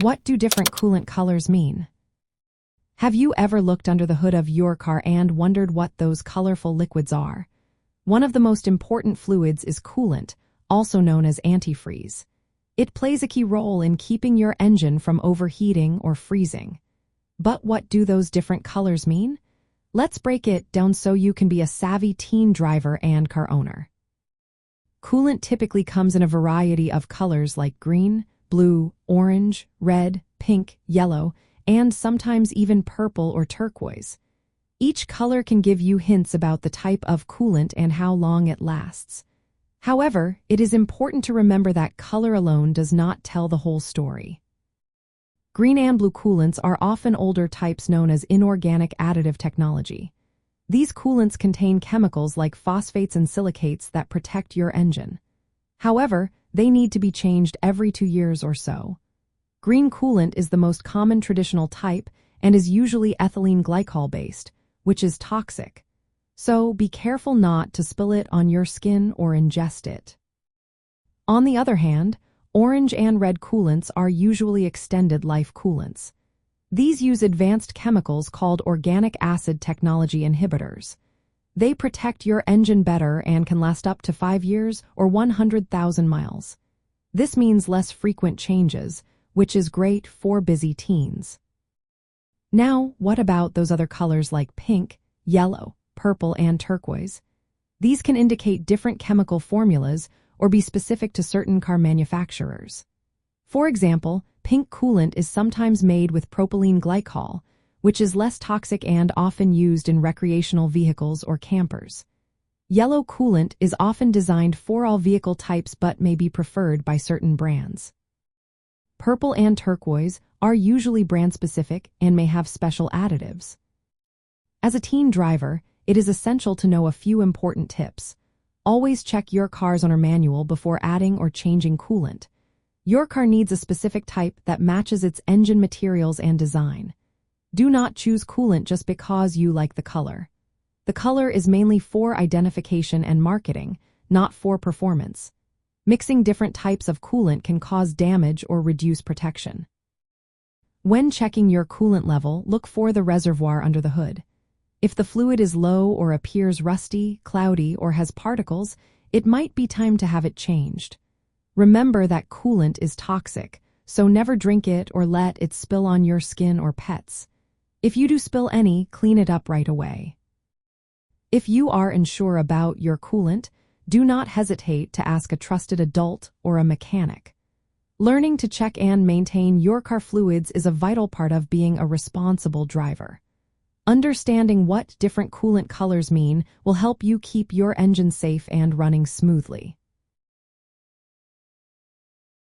What do different coolant colors mean? Have you ever looked under the hood of your car and wondered what those colorful liquids are? One of the most important fluids is coolant, also known as antifreeze. It plays a key role in keeping your engine from overheating or freezing. But what do those different colors mean? Let's break it down so you can be a savvy teen driver and car owner. Coolant typically comes in a variety of colors like green, blue, orange, red, pink, yellow, and sometimes even purple or turquoise. Each color can give you hints about the type of coolant and how long it lasts. However, it is important to remember that color alone does not tell the whole story. Green and blue coolants are often older types known as inorganic additive technology. These coolants contain chemicals like phosphates and silicates that protect your engine. However, they need to be changed every 2 years or so. Green coolant is the most common traditional type and is usually ethylene glycol-based, which is toxic. So be careful not to spill it on your skin or ingest it. On the other hand, orange and red coolants are usually extended life coolants. These use advanced chemicals called organic acid technology inhibitors. They protect your engine better and can last up to 5 years or 100,000 miles. This means less frequent changes, which is great for busy teens. Now, what about those other colors like pink, yellow, purple, and turquoise? These can indicate different chemical formulas or be specific to certain car manufacturers. For example, pink coolant is sometimes made with propylene glycol, which is less toxic and often used in recreational vehicles or campers. Yellow coolant is often designed for all vehicle types but may be preferred by certain brands. Purple and turquoise are usually brand-specific and may have special additives. As a teen driver, it is essential to know a few important tips. Always check your car's owner manual before adding or changing coolant. Your car needs a specific type that matches its engine materials and design. Do not choose coolant just because you like the color. The color is mainly for identification and marketing, not for performance. Mixing different types of coolant can cause damage or reduce protection. When checking your coolant level, look for the reservoir under the hood. If the fluid is low or appears rusty, cloudy, or has particles, it might be time to have it changed. Remember that coolant is toxic, so never drink it or let it spill on your skin or pets. If you do spill any, clean it up right away. If you are unsure about your coolant, do not hesitate to ask a trusted adult or a mechanic. Learning to check and maintain your car fluids is a vital part of being a responsible driver. Understanding what different coolant colors mean will help you keep your engine safe and running smoothly.